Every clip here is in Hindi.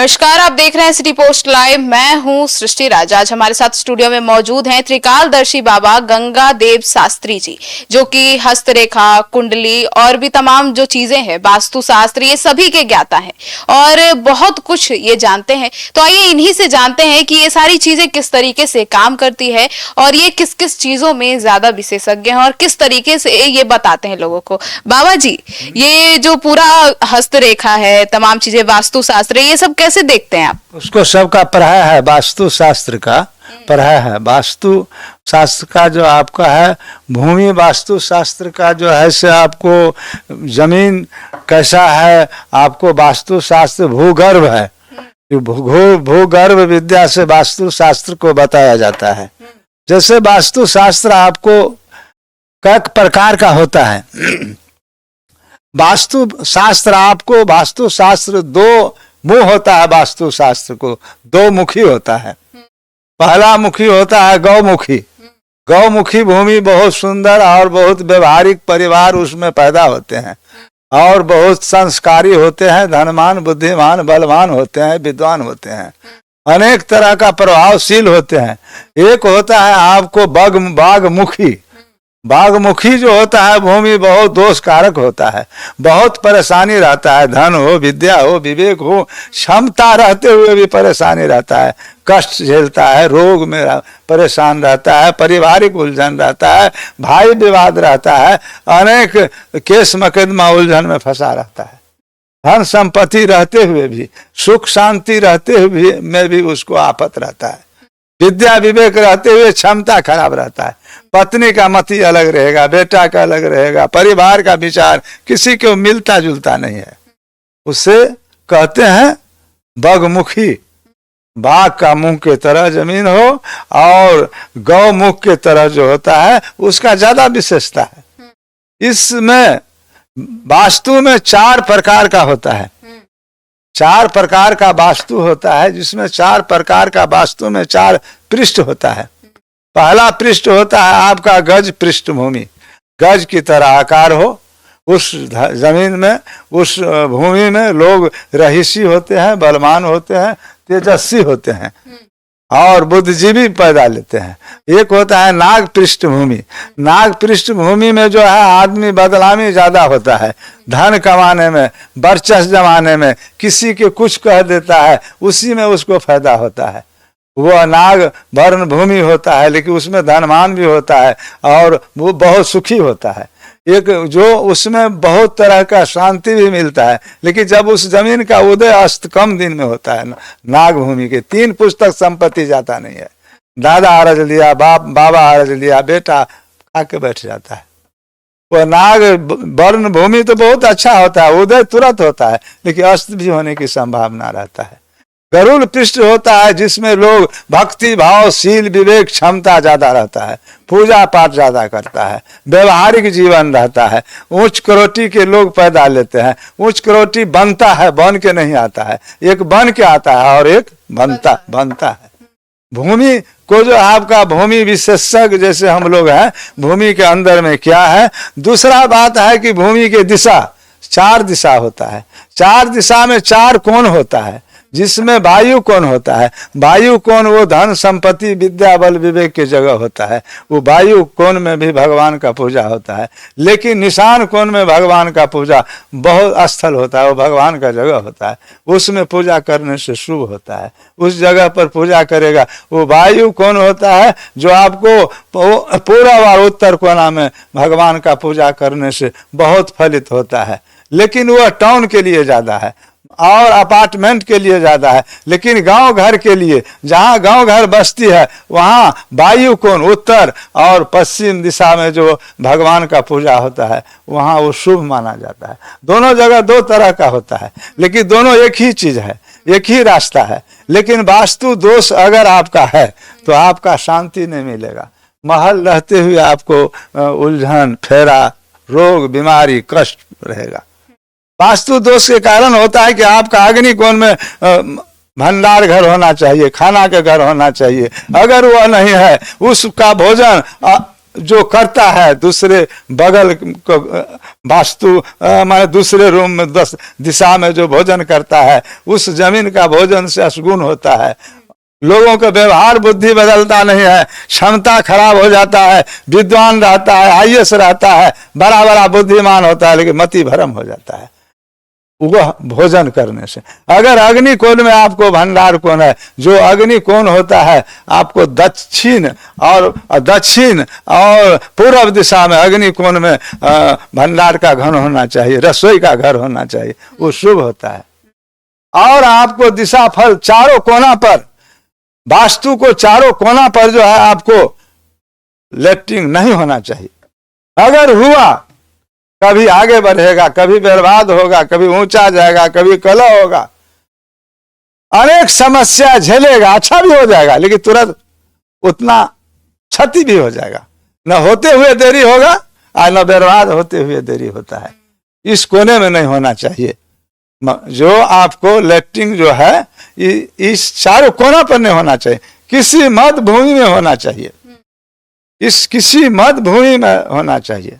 नमस्कार, आप देख रहे हैं सिटी पोस्ट लाइव। मैं हूं सृष्टि राज। आज हमारे साथ स्टूडियो में मौजूद हैं त्रिकालदर्शी बाबा गंगा देव शास्त्री जी, जो कि हस्तरेखा, कुंडली और भी तमाम जो चीजें हैं, वास्तु शास्त्र, ये सभी के ज्ञाता हैं और बहुत कुछ ये जानते हैं। तो आइए इन्हीं से जानते हैं कि ये सारी चीजें किस तरीके से काम करती है और ये किस किस चीजों में ज्यादा विशेषज्ञ हैं और किस तरीके से ये बताते हैं लोगों को। बाबा जी, ये जो पूरा हस्तरेखा है, तमाम चीजें, वास्तु शास्त्र, ये सब कैसे देखते हैं आप? उसको सबका पढ़ाया है, वास्तु शास्त्र का पढ़ाया है। वास्तु शास्त्र का जो आपका है, भूमि वास्तु शास्त्र का जो है से आपको जमीन कैसा है, आपको वास्तु शास्त्र भूगर्भ है, भूगर्भ विद्या से वास्तु शास्त्र को बताया जाता है। जैसे वास्तु शास्त्र आपको कई प्रकार का होता है। वास्तु शास्त्र आपको, वास्तु शास्त्र दो मुंह होता है, वास्तु शास्त्र को दो मुखी होता है। पहला मुखी होता है गौमुखी। गौमुखी भूमि बहुत सुंदर और बहुत व्यवहारिक परिवार उसमें पैदा होते हैं और बहुत संस्कारी होते हैं, धनवान, बुद्धिमान, बलवान होते हैं, विद्वान होते हैं, अनेक तरह का प्रभावशील होते हैं। एक होता है आपको बागमुखी। बागमुखी जो होता है भूमि बहुत दोष कारक होता है, बहुत परेशानी रहता है, धन हो, विद्या हो, विवेक हो, क्षमता रहते हुए भी परेशानी रहता है, कष्ट झेलता है, रोग में परेशान रहता है, पारिवारिक उलझन रहता है, भाई विवाद रहता है, अनेक केस मुकदमा उलझन में फंसा रहता है। धन संपत्ति रहते हुए भी, सुख शांति रहते हुए में भी उसको आफत रहता है। विद्या विवेक रहते हुए क्षमता खराब रहता है। पत्नी का मति अलग रहेगा, बेटा का अलग रहेगा, परिवार का विचार किसी को मिलता जुलता नहीं है। उसे कहते हैं बगमुखी। बाघ का मुंह के तरह जमीन हो और गौमुख के तरह जो होता है उसका ज्यादा विशेषता है। इसमें वास्तु में 4 प्रकार का होता है। 4 प्रकार का वास्तु होता है, जिसमें 4 प्रकार का वास्तु में 4 पृष्ठ होता है। पहला पृष्ठ होता है आपका गज पृष्ठभूमि। गज की तरह आकार हो, उस जमीन में, उस भूमि में लोग रहीसी होते हैं, बलवान होते हैं, तेजस्वी होते हैं और बुद्धिजीवी पैदा लेते हैं। एक होता है नाग पृष्ठभूमि। नाग पृष्ठभूमि में जो है आदमी बदलामी ज्यादा होता है, धन कमाने में, वर्चस्व जमाने में, किसी के कुछ कह देता है, उसी में उसको फायदा होता है। वो नाग वर्ण भूमि होता है, लेकिन उसमें धनवान भी होता है और वो बहुत सुखी होता है। एक जो उसमें बहुत तरह का शांति भी मिलता है, लेकिन जब उस जमीन का उदय अस्त कम दिन में होता है, नाग भूमि के 3 पुस्तक संपत्ति जाता नहीं है। दादा हरज लिया, बाबा हरज लिया, बेटा खा के बैठ जाता है। वो नाग वर्ण भूमि तो बहुत अच्छा होता है, उदय तुरंत होता है, लेकिन अस्त भी होने की संभावना रहता है। गरुड़ पृष्ठ होता है, जिसमें लोग भक्ति भाव, शील, विवेक, क्षमता ज्यादा रहता है, पूजा पाठ ज्यादा करता है, व्यवहारिक जीवन रहता है, उच्च कोटि के लोग पैदा लेते हैं। उच्च कोटि बनता है, बन के नहीं आता है। एक बन के आता है और एक बनता है। भूमि को जो आपका भूमि विशेषज्ञ जैसे हम लोग हैं, भूमि के अंदर में क्या है। दूसरा बात है कि भूमि के दिशा 4 दिशा होता है। 4 दिशा में 4 कोण होता है, जिसमें वायु कोण होता है। वायु कोण वो धन संपत्ति विद्या बल विवेक की जगह होता है। वो वायु कोण में भी भगवान का पूजा होता है, लेकिन निशान कोण में भगवान का पूजा बहुत स्थल होता है, वो भगवान का जगह होता है, उसमें पूजा करने से शुभ होता है। उस जगह पर पूजा करेगा। वो वायु कोण होता है जो आपको पूर्व और उत्तर कोना में भगवान का पूजा करने से बहुत फलित होता है, लेकिन वह टाउन के लिए ज्यादा है और अपार्टमेंट के लिए ज्यादा है। लेकिन गांव घर के लिए, जहां गांव घर बस्ती है, वहां वायु कोण उत्तर और पश्चिम दिशा में जो भगवान का पूजा होता है, वहां वो शुभ माना जाता है। दोनों जगह 2 तरह का होता है, लेकिन दोनों एक ही चीज है, एक ही रास्ता है। लेकिन वास्तु दोष अगर आपका है तो आपका शांति नहीं मिलेगा। महल रहते हुए आपको उलझन, फेरा, रोग, बीमारी, कष्ट रहेगा। वास्तु दोष के कारण होता है कि आपका अग्नि कोण में भंडार घर होना चाहिए, खाना के घर होना चाहिए। अगर वह नहीं है, उसका भोजन जो करता है दूसरे बगल को वास्तु माने दूसरे रूम में 10 दिशा में जो भोजन करता है उस जमीन का भोजन से अशुगुण होता है। लोगों का व्यवहार बुद्धि बदलता नहीं है, क्षमता खराब हो जाता है, विद्वान रहता है, आईएएस रहता है, बड़ा बड़ा बुद्धिमान होता है, लेकिन मति भ्रम हो जाता है वह भोजन करने से। अगर अग्नि कोण में आपको भंडार कोण है, जो अग्नि कोण होता है आपको दक्षिण और पूर्व दिशा में अग्नि कोण में भंडार का घर होना चाहिए, रसोई का घर होना चाहिए, वो शुभ होता है। और आपको दिशा फल चारों कोना पर, वास्तु को चारों कोना पर जो है आपको लेटरिंग नहीं होना चाहिए। अगर हुआ कभी आगे बढ़ेगा, कभी बर्बाद होगा, कभी ऊंचा जाएगा, कभी कलह होगा, अनेक समस्या झेलेगा। अच्छा भी हो जाएगा लेकिन तुरंत उतना क्षति भी हो जाएगा, न होते हुए देरी होगा और न बर्बाद होते हुए देरी होता है। इस कोने में नहीं होना चाहिए। जो आपको लेटरिंग जो है इस चारों कोना पर नहीं होना चाहिए, किसी मध्य भूमि में होना चाहिए, किसी मध्य भूमि में होना चाहिए।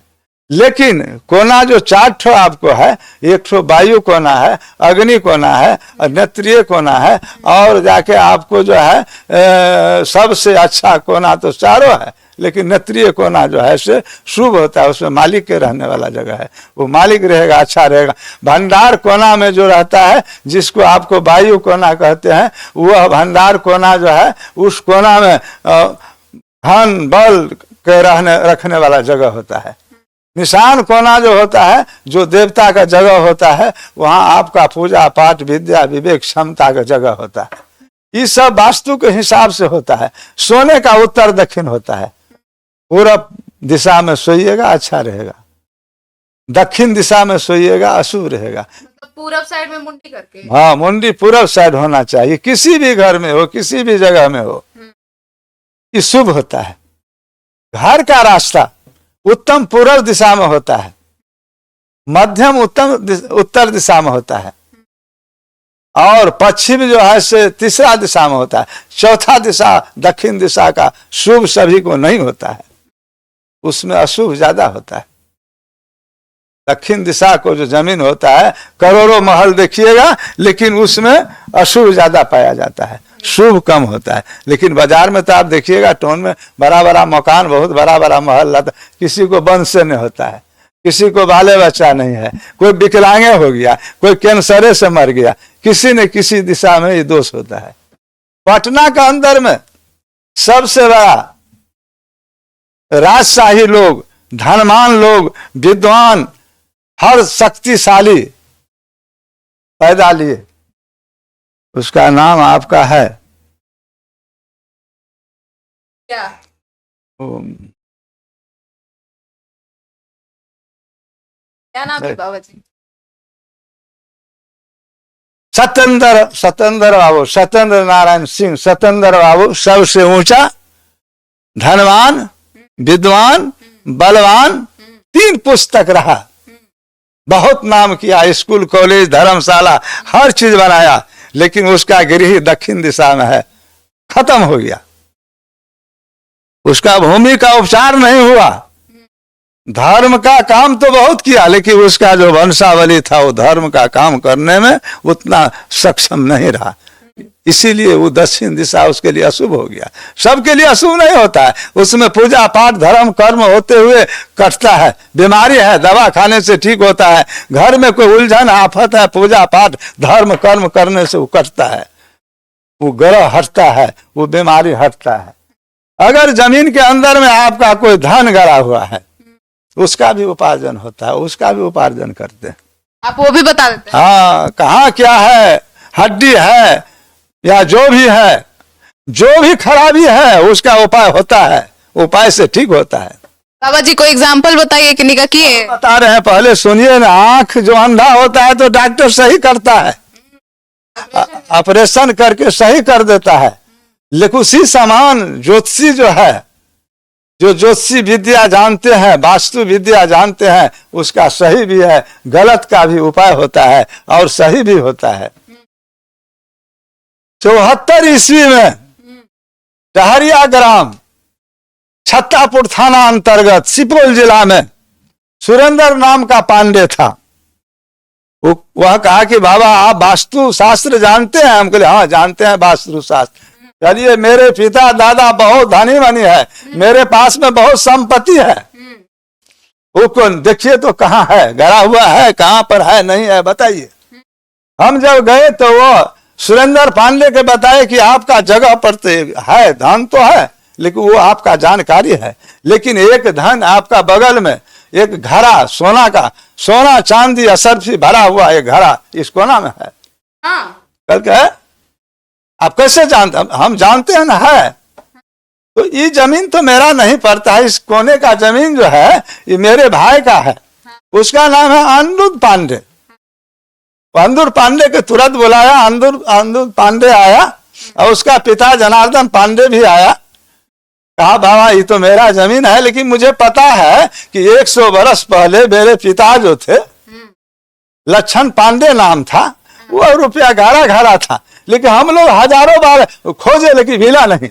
लेकिन कोना जो 4 ठो आपको है, 1 ठो वायु कोना है, अग्नि कोना है और नेत्रीय कोना है, और जाके आपको जो है सबसे अच्छा कोना तो चारों है, लेकिन नेत्रीय कोना जो है से शुभ होता है, उसमें मालिक के रहने वाला जगह है, वो मालिक रहेगा, अच्छा रहेगा। भंडार कोना में जो रहता है, जिसको आपको वायु कोना कहते हैं, वह भंडार कोना जो है उस कोना में धन बल के रखने वाला जगह होता है। निशान कोना जो होता है, जो देवता का जगह होता है, वहां आपका पूजा पाठ विद्या विवेक क्षमता का जगह होता है। ये सब वास्तु के हिसाब से होता है। सोने का उत्तर दक्षिण होता है, पूरब दिशा में सोइएगा अच्छा रहेगा, दक्षिण दिशा में सोइएगा अशुभ रहेगा। पूरब साइड में मुंडी करके, हाँ, मुंडी पूरब साइड होना चाहिए, किसी भी घर में हो, किसी भी जगह में हो, ये शुभ होता है। घर का रास्ता उत्तम पूर्व दिशा में होता है, मध्यम उत्तर दिशा में होता है, और पश्चिम जो है से तीसरा दिशा में होता है। चौथा दिशा दक्षिण दिशा का शुभ सभी को नहीं होता है, उसमें अशुभ ज्यादा होता है। दक्षिण दिशा को जो जमीन होता है, करोड़ों महल देखिएगा, लेकिन उसमें अशुभ ज्यादा पाया जाता है, शुभ कम होता है। लेकिन बाजार में तो आप देखिएगा टाउन में बड़ा बड़ा मकान, बहुत बड़ा बड़ा महल रहता, किसी को वंश से नहीं होता है, किसी को बाले बच्चा नहीं है, कोई विकलांगे हो गया, कोई कैंसरे से मर गया, किसी न किसी दिशा में ये दोष होता है। पटना का अंदर में सबसे बड़ा राजशाही लोग, धनवान लोग, विद्वान, हर शक्तिशाली पैदा लिए, उसका नाम आपका है क्या? क्या नाम है बाबा जी? सत्येंद्र बाबू, सत्येंद्र नारायण सिंह सत्येंद्र बाबू सबसे ऊंचा, धनवान, विद्वान, बलवान, 3 पुस्तक रहा, बहुत नाम किया, स्कूल कॉलेज धर्मशाला हर चीज बनाया, लेकिन उसका गृह दक्षिण दिशा में है, खत्म हो गया। उसका भूमि का उपचार नहीं हुआ, धर्म का काम तो बहुत किया, लेकिन उसका जो वंशावली था वो धर्म का काम करने में उतना सक्षम नहीं रहा, इसीलिए वो दक्षिण दिशा उसके लिए अशुभ हो गया। सबके लिए अशुभ नहीं होता है, उसमें पूजा पाठ धर्म कर्म होते हुए कटता है। बीमारी है, दवा खाने से ठीक होता है, घर में कोई उलझन आफत है, पूजा पाठ धर्म कर्म करने से वो कटता है, वो ग्रह हटता है, वो बीमारी हटता है। अगर जमीन के अंदर में आपका कोई धन गड़ा हुआ है, उसका भी उपार्जन होता है, उसका भी उपार्जन करते हैं। आप वो भी बता देते हैं? हाँ, कहाँ क्या है, हड्डी है या जो भी है, जो भी खराबी है उसका उपाय होता है, उपाय से ठीक होता है। बाबा जी कोई एग्जाम्पल बताइए किन्हीं का किए? बता रहे हैं, पहले सुनिए ना। आंख जो अंधा होता है तो डॉक्टर सही करता है, ऑपरेशन करके सही कर देता है। लेकिन उसी समान ज्योतिषी जो है, जो ज्योतिषी विद्या जानते हैं, वास्तु विद्या जानते हैं, उसका सही भी है, गलत का भी उपाय होता है और सही भी होता है। 74 ईस्वी में टहरिया ग्राम छत्तापुर थाना अंतर्गत सुपौल जिला में सुरेंद्र नाम का पांडे था। वह कहा कि बाबा आप वास्तु शास्त्र जानते हैं? हम कहले हाँ जानते हैं वास्तु शास्त्र। चलिए मेरे पिता दादा बहुत धनी मनी है, मेरे पास में बहुत संपत्ति है, वो कौन देखिए तो कहाँ है, गड़ा हुआ है, कहाँ पर है, नहीं है, बताइए। हम जब गए तो वो सुरेंद्र पांडे के बताए कि आपका जगह पर तो है, धन तो है, लेकिन वो आपका जानकारी है, लेकिन एक धन आपका बगल में एक घड़ा सोना का, सोना चांदी असरफी भरा हुआ एक घड़ा इस कोना में है। कल के आप कैसे जानते? हम जानते हैं ना है। तो ये जमीन तो मेरा नहीं पड़ता है, इस कोने का जमीन जो है ये मेरे भाई का है, उसका नाम है अनिरुद्ध पांडे। अनिरुद्ध पांडे के तुरंत बुलाया, अनिरुद्ध पांडे आया और उसका पिता जनार्दन पांडे भी आया। कहा बाबा ये तो मेरा जमीन है, लेकिन मुझे पता है कि 100 वर्ष पहले मेरे पिता जो थे लक्षण पांडे नाम था, वो रुपया घड़ा था, लेकिन हम लोग हजारों बार खोजे लेकिन मिला नहीं।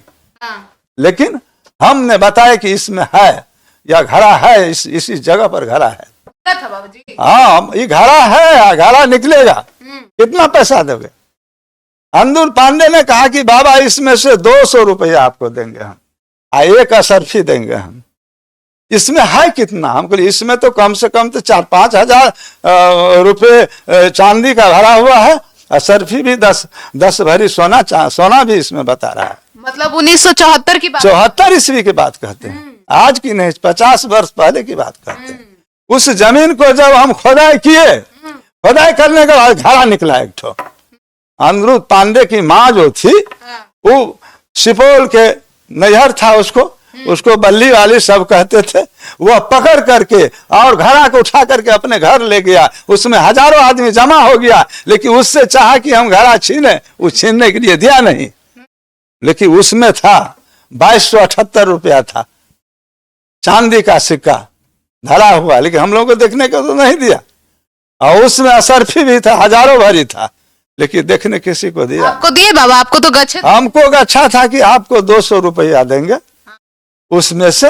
लेकिन हमने बताया कि इसमें है, या घड़ा है, इसी जगह पर घड़ा है। हाँ ये घड़ा है, घड़ा निकलेगा, कितना पैसा दोगे? अनिरुद्ध पांडे ने कहा कि बाबा इसमें से 200 रुपया आपको देंगे हम, एक असरफी देंगे हम। इसमें है कितना? हम कहते इसमें तो कम से कम तो 4-5 हजार रुपये चांदी का भरा हुआ है, असरफी भी 10 भरी सोना भी इसमें बता रहा है। मतलब 1974 की बात, 74 ईस्वी की बात कहते हैं, आज की नहीं, 50 वर्ष पहले की बात कहते हैं। उस जमीन को जब हम खोदाई किए, खोदाई करने के बाद घड़ा निकला एक ठो। अनिरुद्ध पांडे की माँ जो थी वो सुपौल के नैहर था, उसको बल्ली वाली सब कहते थे, वह पकड़ करके और घड़ा को उठा करके अपने घर ले गया। उसमें हजारों आदमी जमा हो गया, लेकिन उससे चाहा कि हम घड़ा छीने, वो छीनने के लिए दिया नहीं। लेकिन उसमें था 2278 रुपया था, चांदी का सिक्का धरा हुआ, लेकिन हम लोगों को देखने को तो नहीं दिया। और उसमें असरफी भी था, हजारों भरी था, लेकिन देखने किसी को दिया। आपको दिए बाबा? आपको तो गच्छे, हमको गच्छा था कि आपको 200 रुपया देंगे, उसमें से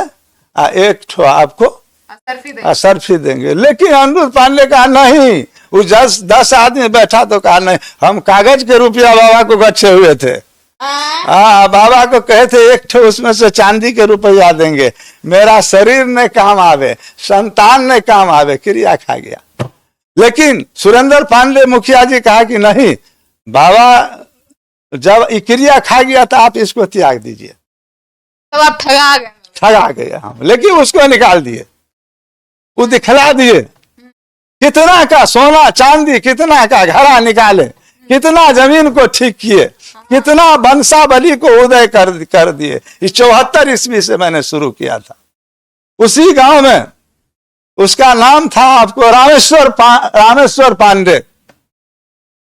एक ठो आपको असरफी देंगे। लेकिन अनिरुद्ध पांडे कहा नहीं, वो 10 आदमी बैठा तो कहा नहीं, हम कागज के रुपया बाबा को गच्छे हुए थे। हाँ बाबा को कहे थे एक ठो उसमें से चांदी के रुपया देंगे, मेरा शरीर ने काम आवे, संतान ने काम आवे, क्रिया खा गया। लेकिन सुरेंद्र पांडे मुखिया जी कहा कि नहीं बाबा, जब क्रिया खा गया तो आप इसको त्याग दीजिए। तब आप ठगा गए हम, लेकिन उसको निकाल दिए, वो दिखला दिए कितना का सोना चांदी, कितना का घड़ा निकाले, कितना जमीन को ठीक किए, कितना वंशावली को उदय कर दिए। इस 74 ईस्वी से मैंने शुरू किया था। उसी गांव में उसका नाम था आपको रामेश्वर पांडे।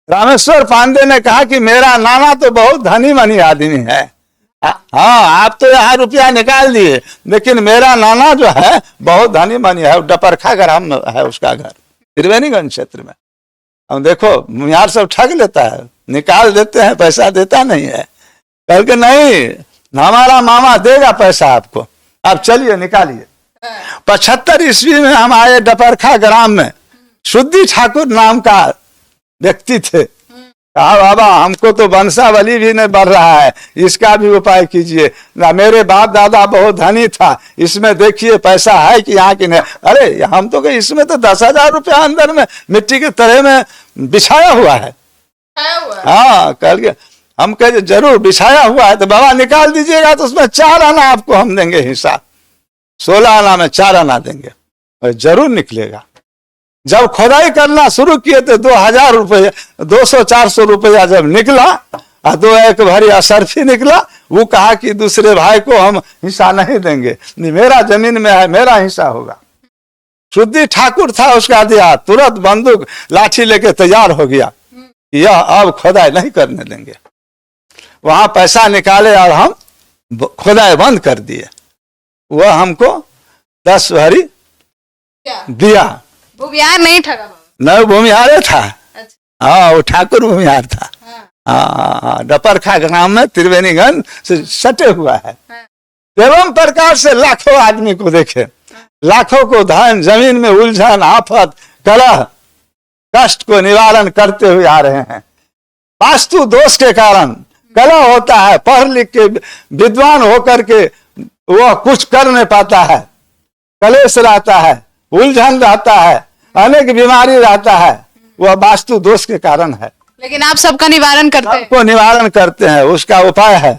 रामेश्वर पांडे ने कहा कि मेरा नाना तो बहुत धनी मनी आदमी है, हाँ आप तो यहाँ रुपया निकाल दिए, लेकिन मेरा नाना जो है बहुत धनी मनी है, डपरखा ग्राम में है उसका घर, त्रिवेणीगंज क्षेत्र में। हम देखो मुनियार सब ठग लेता है, निकाल देते हैं, पैसा देता नहीं है। कल के नहीं, हमारा मामा देगा पैसा आपको, आप चलिए निकालिए। 75 ईस्वी में हम आए डपरखा ग्राम में, शुद्धि ठाकुर नाम का व्यक्ति थे। कहा बाबा हमको तो वंशावली भी नहीं बढ़ रहा है, इसका भी उपाय कीजिए ना, मेरे बाप दादा बहुत धनी था, इसमें देखिए पैसा है कि यहाँ की नहीं। अरे हम तो कहे इसमें तो 10,000 रुपया अंदर में मिट्टी के तरह में बिछाया हुआ है। हाँ कल के हम कहे जरूर बिछाया हुआ है, तो बाबा निकाल दीजिएगा तो उसमें 4 आना आपको हम देंगे हिस्सा, 16 आना में 4 आना देंगे, और जरूर निकलेगा। जब खुदाई करना शुरू किए तो 2,000 रुपया, 200-400 रुपया जब निकला और 2 भरी असरफी निकला, वो कहा कि दूसरे भाई को हम हिस्सा नहीं देंगे, नहीं मेरा जमीन में है, मेरा हिस्सा होगा। शुद्धि ठाकुर था उसका दिया, तुरंत बंदूक लाठी लेके तैयार हो गया, यह अब खुदाई नहीं करने देंगे। वहां पैसा निकाले और हम खुदाई बंद कर दिए। वह हमको 10 भरी दिया। भूमिहार नहीं ठगा बाबा? नहीं भूमिहारे था। अच्छा। हाँ वो ठाकुर भूमिहार था। हाँ डपरखा ग्राम में त्रिवेणीगंज से सटे हुआ है। एवं प्रकार से लाखों आदमी को देखे, लाखों को धन जमीन में उलझन आफत कलह कष्ट को निवारण करते हुए आ रहे हैं। वास्तु दोष के कारण कलह होता है, पढ़ लिख के विद्वान होकर के वह कुछ कर नहीं पाता है, कलेश रहता है, उलझन रहता है, अनेक बीमारी रहता है, वह वास्तु दोष के कारण है। लेकिन आप सबका निवारण करते हैं। सबको निवारण करते हैं, उसका उपाय है।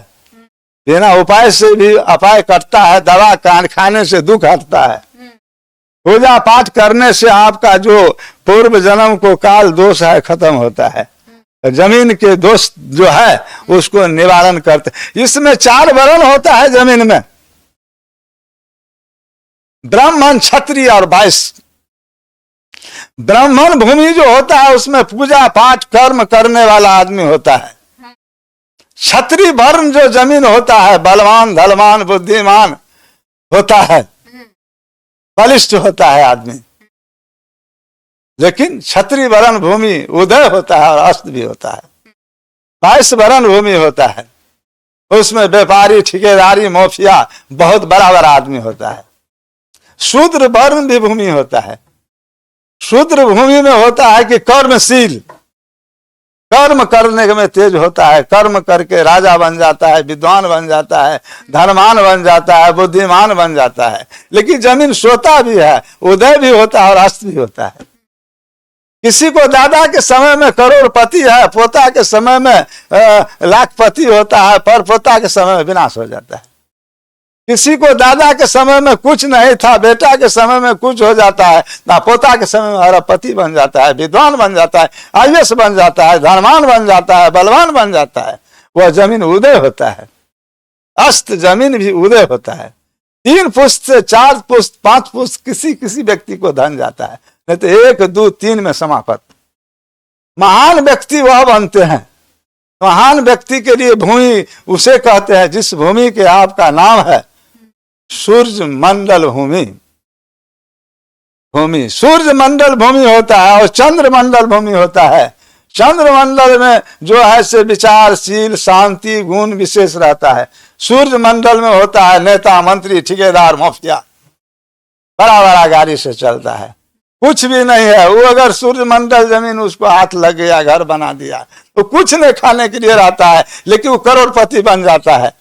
बिना उपाय से भी अपाय कटता है, दवा खाने से दुख हटता है। पूजा पाठ करने से आपका जो पूर्व जन्म को काल दोष है खत्म होता है। जमीन के दोष जो है उसको निवारण करते। इसमें 4 वर्ण होता है जमीन में, ब्राह्मण क्षत्रिय और वैश्य। ब्राह्मण भूमि जो होता है उसमें पूजा पाठ कर्म करने वाला आदमी होता है। क्षत्रिय वर्ण जो जमीन होता है बलवान धलवान बुद्धिमान होता है, बलिष्ठ होता है आदमी। लेकिन क्षत्रिय वर्ण भूमि उदय होता है और अस्त भी होता है। वैश्य वर्ण भूमि होता है, उसमें व्यापारी ठेकेदारी माफिया बहुत बड़ा बड़ा आदमी होता है। शूद्र वर्ण भी भूमि होता है। शूद्र भूमि में होता है कि कर्मशील, कर्म करने में तेज होता है, कर्म करके राजा बन जाता है, विद्वान बन जाता है, धनवान बन जाता है, बुद्धिमान बन जाता है। लेकिन जमीन सोता भी है, उदय भी होता है और अस्त भी होता है। किसी को दादा के समय में करोड़पति है, पोता के समय में लाखपति होता है, पर पोता के समय में विनाश हो जाता है। किसी को दादा के समय में कुछ नहीं था, बेटा के समय में कुछ हो जाता है, ना पोता के समय में अरबपति बन जाता है, विद्वान बन जाता है, आयुष बन जाता है, धनवान बन जाता है, बलवान बन जाता है। वह जमीन उदय होता है। अस्त जमीन भी उदय होता है। 3 पुष्ट से 4 पुष्ट 5 पुष्ट किसी किसी व्यक्ति को धन जाता है, नहीं तो 1 2 3 में समाप्त। महान व्यक्ति वह बनते हैं। महान व्यक्ति के लिए भूमि उसे कहते हैं जिस भूमि के आपका नाम है सूर्य मंडल भूमि। भूमि सूर्य मंडल भूमि होता है और चंद्र मंडल भूमि होता है। चंद्र मंडल में जो है से विचारशील शांति गुण विशेष रहता है। सूर्य मंडल में होता है नेता मंत्री ठेकेदार माफिया, बड़ा बड़ा गाड़ी से चलता है, कुछ भी नहीं है। वो अगर सूर्य मंडल जमीन उसको हाथ लग गया, घर बना दिया, तो कुछ नहीं खाने के लिए रहता है, लेकिन वो करोड़पति बन जाता है।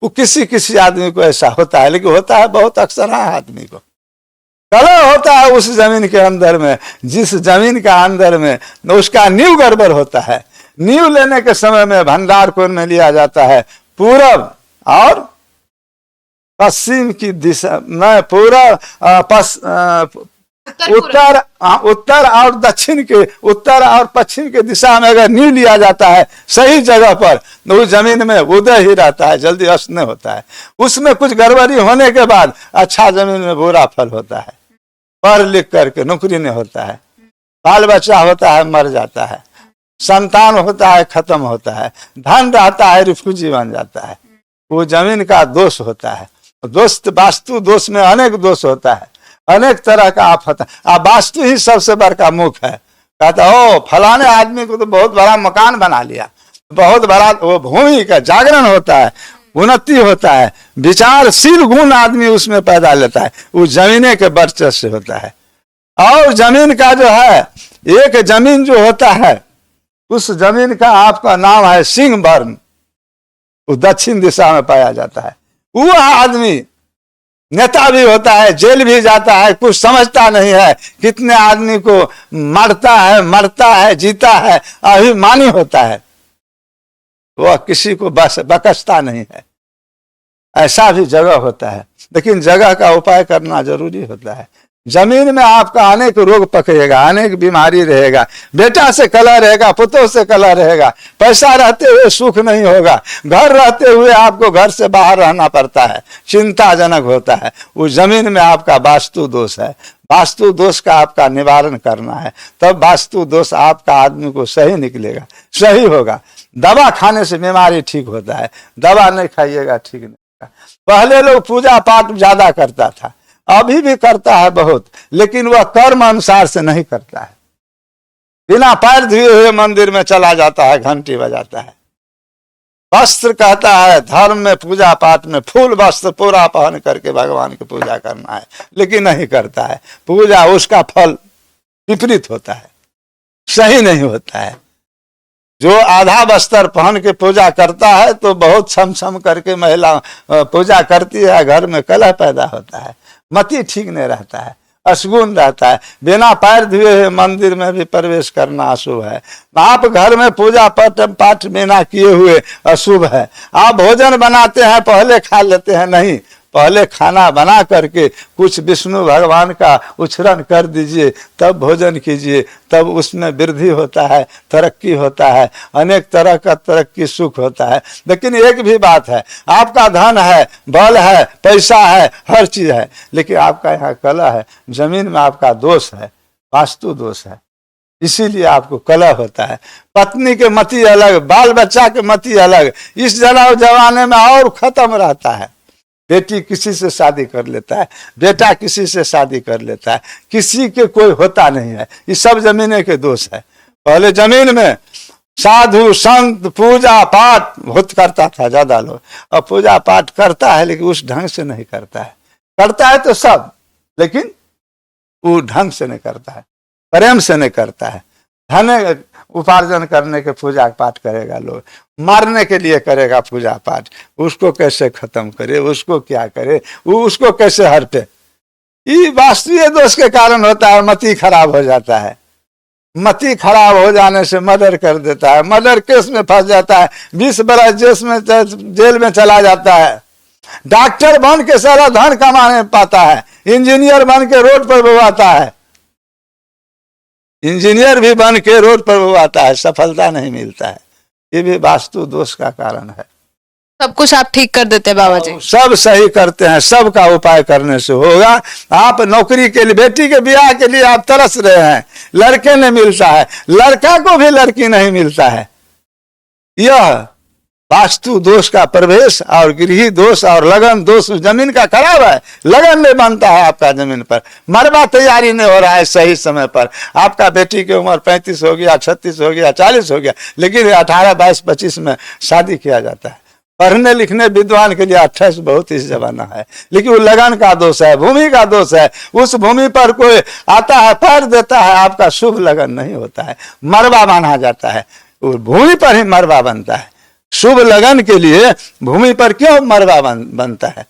वो किसी किसी आदमी को ऐसा होता है, लेकिन होता है बहुत अक्सर आदमी को। कलह होता है उस जमीन के अंदर में, जिस जमीन का अंदर में उसका नींव गड़बड़ होता है। नींव लेने के समय में भंडार कोण में लिया जाता है पूरब और पश्चिम की दिशा में, उत्तर और दक्षिण के, उत्तर और पश्चिम के दिशा में अगर नींव लिया जाता है सही जगह पर, तो उस जमीन में उदय ही रहता है, जल्दी अस्त नहीं होता है। उसमें कुछ गड़बड़ी होने के बाद अच्छा जमीन में बुरा फल होता है। पढ़ लिख करके नौकरी नहीं होता है, बाल बच्चा होता है मर जाता है, संतान होता है खत्म होता है, धन रहता है रिफ्यूजी बन जाता है। वो जमीन का दोष होता है। दोस्त वास्तु दोष में अनेक दोष होता है, अनेक तरह का आफत है। वास्तु ही सबसे बड़का मुख है। कहता ओ फलाने आदमी को तो बहुत बड़ा मकान बना लिया, बहुत बड़ा, वो भूमि का जागरण होता है, उन्नति होता है, विचारशील गुण आदमी उसमें पैदा लेता है। वो जमीने के वर्चस्व से होता है। और जमीन का जो है, एक जमीन जो होता है उस जमीन का आपका नाम है सिंह वर्ण, वो दक्षिण दिशा में पाया जाता है। वो आदमी नेता भी होता है, जेल भी जाता है, कुछ समझता नहीं है, कितने आदमी को मरता है जीता है, अभिमानी होता है, वह किसी को बकसता नहीं है। ऐसा भी जगह होता है, लेकिन जगह का उपाय करना जरूरी होता है। जमीन में आपका अनेक रोग पकड़ेगा, अनेक बीमारी रहेगा, बेटा से कलह रहेगा, पुतों से कलह रहेगा, पैसा रहते हुए सुख नहीं होगा, घर रहते हुए आपको घर से बाहर रहना पड़ता है, चिंताजनक होता है। उस जमीन में आपका वास्तु दोष है। वास्तु दोष का आपका निवारण करना है, तब वास्तु दोष आपका आदमी को सही निकलेगा, सही होगा। दवा खाने से बीमारी ठीक होता है, दवा नहीं खाइएगा ठीक नहीं होगा। पहले लोग पूजा पाठ ज्यादा करता था, अभी भी करता है बहुत, लेकिन वह कर्म अनुसार से नहीं करता है। बिना पैर धुए हुए मंदिर में चला जाता है, घंटी बजाता है, वस्त्र कहता है धर्म में, पूजा पाठ में फूल वस्त्र पूरा पहन करके भगवान की पूजा करना है, लेकिन नहीं करता है पूजा, उसका फल विपरीत होता है, सही नहीं होता है। जो आधा वस्त्र पहन के पूजा करता है तो बहुत छम करके महिला पूजा करती है, घर में कलह पैदा होता है, मति ठीक नहीं रहता है, अशगुन रहता है। बिना पैर धुए मंदिर में भी प्रवेश करना अशुभ है। आप घर में पूजा पाठ बिना किए हुए अशुभ है। आप भोजन बनाते हैं पहले खा लेते हैं, नहीं, पहले खाना बना करके कुछ विष्णु भगवान का उच्चारण कर दीजिए, तब भोजन कीजिए, तब उसमें वृद्धि होता है, तरक्की होता है, अनेक तरह का तरक्की सुख होता है। लेकिन एक भी बात है, आपका धन है, बल है, पैसा है, हर चीज है, लेकिन आपका यहाँ कलह है, जमीन में आपका दोष है, वास्तु दोष है, इसीलिए आपको कलह होता है। पत्नी के मति अलग, बाल बच्चा के मति अलग, इस जमाने में और खत्म रहता है। बेटी किसी से शादी कर लेता है, बेटा किसी से शादी कर लेता है, किसी के कोई होता नहीं है। ये सब जमीने के दोष है। पहले जमीन में साधु संत पूजा पाठ बहुत करता था ज्यादा लोग, और पूजा पाठ करता है लेकिन उस ढंग से नहीं करता है। करता है तो सब, लेकिन वो ढंग से नहीं करता है, प्रेम से नहीं करता है। धन उपार्जन करने के पूजा पाठ करेगा, लोग मारने के लिए करेगा पूजा पाठ, उसको कैसे खत्म करे, उसको क्या करे, वो उसको कैसे हटे, ये वास्तविक दोष के कारण होता है। मति खराब हो जाता है, मति खराब हो जाने से मर्डर कर देता है, मर्डर केस में फंस जाता है, 20 बरस जेल में चला जाता है। डॉक्टर बन के सारा धन कमाने पाता है, इंजीनियर बन के रोड पर बुवाता है, इंजीनियर भी बन के रोड पर वो आता है, सफलता नहीं मिलता है। ये भी वास्तु दोष का कारण है। सब कुछ आप ठीक कर देते हैं बाबा जी? सब सही करते हैं, सब का उपाय करने से होगा। आप नौकरी के लिए, बेटी के ब्याह के लिए आप तरस रहे हैं, लड़के नहीं मिलता है, लड़का को भी लड़की नहीं मिलता है। यह वास्तु दोष का प्रवेश और गृह दोष और लगन दोष जमीन का खराब है। लगन नहीं बनता है आपका जमीन पर, मरबा तैयारी नहीं हो रहा है सही समय पर। आपका बेटी की उम्र 35 हो गया, 36 हो गया, 40 हो गया, लेकिन 18, 22, 25 में शादी किया जाता है। पढ़ने लिखने विद्वान के लिए 28 बहुत इस जमाना है, लेकिन वो लगन का दोष है, भूमि का दोष है। उस भूमि पर कोई आता है, पैर देता है, आपका शुभ लगन नहीं होता है, मरबा माना जाता है। वो भूमि पर ही मरबा बनता है। शुभ लगन के लिए भूमि पर क्यों मरबा बनता है?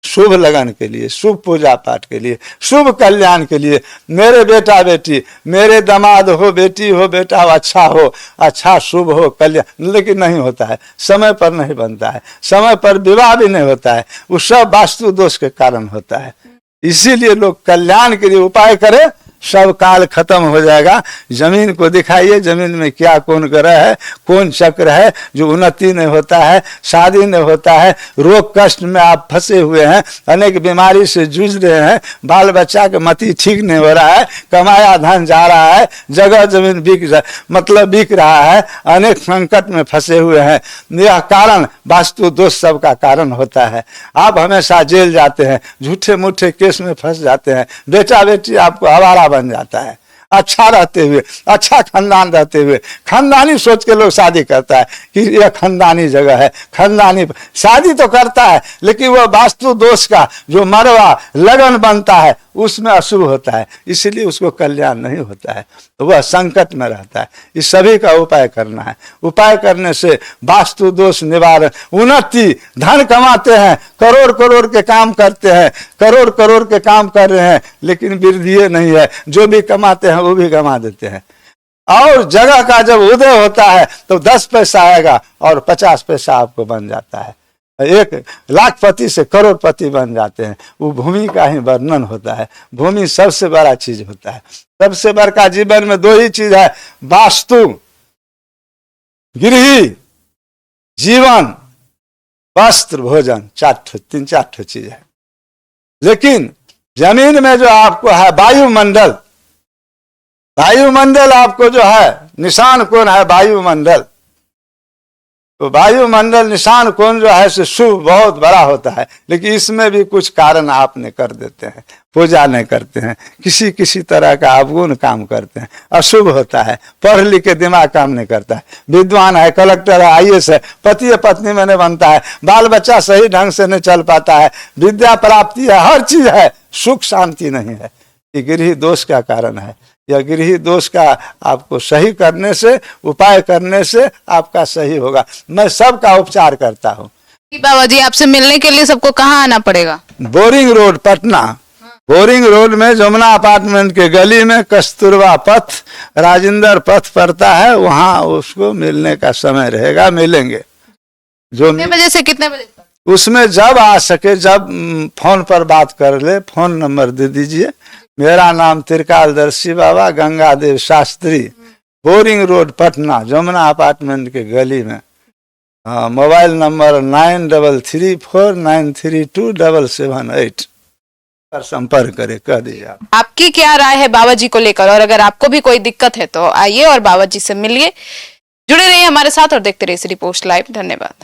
शुभ लगन के लिए, शुभ पूजा पाठ के लिए, शुभ कल्याण के लिए। मेरे बेटा बेटी, मेरे दामाद हो, बेटी हो, बेटा हो, अच्छा शुभ हो, कल्याण, लेकिन नहीं होता है, समय पर नहीं बनता है, समय पर विवाह भी नहीं होता है। वो सब वास्तु दोष के कारण होता है। इसीलिए लोग कल्याण के लिए उपाय करें, सब काल खत्म हो जाएगा। जमीन को दिखाइए, जमीन में क्या कौन ग्रह है, कौन चक्र है जो उन्नति नहीं होता है, शादी नहीं होता है, रोग कष्ट में आप फंसे हुए हैं, अनेक बीमारी से जूझ रहे हैं, बाल बच्चा के मति ठीक नहीं हो रहा है, कमाया धन जा रहा है, जगह जमीन बिक रहा है, अनेक संकट में फंसे हुए हैं। यह कारण वास्तु दोष सब का कारण होता है। आप हमेशा जेल जाते हैं, झूठे मूठे केस में फंस जाते हैं, बेटा बेटी आपको आवारा बन जाता है। अच्छा रहते हुए, अच्छा खानदान रहते हुए, खानदानी सोच के लोग शादी करता है कि यह खानदानी जगह है, खानदानी शादी तो करता है, लेकिन वह वास्तु दोष का जो मरवा लगन बनता है उसमें अशुभ होता है, इसलिए उसको कल्याण नहीं होता है, वह संकट में रहता है। इस सभी का उपाय करना है। उपाय करने से वास्तु दोष निवारण, उन्नति, धन कमाते हैं, करोड़ करोड़ के काम करते हैं, करोड़ करोड़ के काम कर रहे हैं, लेकिन वृद्धि नहीं है। जो भी कमाते हैं वो भी गंवा देते हैं। और जगह का जब उदय होता है तो 10 पैसा आएगा और 50 पैसा आपको बन जाता है। 1 लाखपति से करोड़पति बन जाते हैं। वो भूमि का ही वर्णन होता है। भूमि सबसे बड़ा चीज होता है। सबसे बड़ा जीवन में 2 ही चीज है, वास्तु, गृह, जीवन, वस्त्र, भोजन, 3-4 चीज है। लेकिन जमीन में जो आपको है वायुमंडल, वायुमंडल आपको जो है निशान कौन है? वायुमंडल। तो वायुमंडल निशान कोण जो है सो शुभ बहुत बड़ा होता है, लेकिन इसमें भी कुछ कारण आपने कर देते हैं, पूजा नहीं करते हैं, किसी किसी तरह का अवगुण काम करते हैं, अशुभ होता है, पढ़ लिख के दिमाग काम नहीं करता है, विद्वान है, कलेक्टर है, आईएएस है, पति पत्नी में नहीं बनता है, बाल बच्चा सही ढंग से नहीं चल पाता है, विद्या प्राप्ति है, हर चीज है, सुख शांति नहीं है। ये गृह दोष का कारण है। यह गृह दोष का आपको सही करने से, उपाय करने से आपका सही होगा। मैं सबका उपचार करता हूँ। बाबा जी, आपसे मिलने के लिए सबको कहाँ आना पड़ेगा? Boring Road Patna, boring road में जमुना अपार्टमेंट के गली में कस्तूरबा पथ, राजेंद्र पथ पड़ता है, वहां उसको मिलने का समय रहेगा, मिलेंगे। जो कितने बजे से कितने बजे तक? उसमें जब आ सके, जब फोन पर बात कर ले, फोन नंबर दे दीजिए। मेरा नाम Trikaldarshi Baba Gangadev Shastri, Boring Road Patna, Jamuna apartment के गली में। मोबाइल नंबर 9334932778 पर संपर्क करे, कह दीजिए आप। आपकी क्या राय है बाबा जी को लेकर, और अगर आपको भी कोई दिक्कत है तो आइए और बाबा जी से मिलिए। जुड़े रहिए हमारे साथ और देखते रहिए सिटी पोस्ट लाइव। धन्यवाद।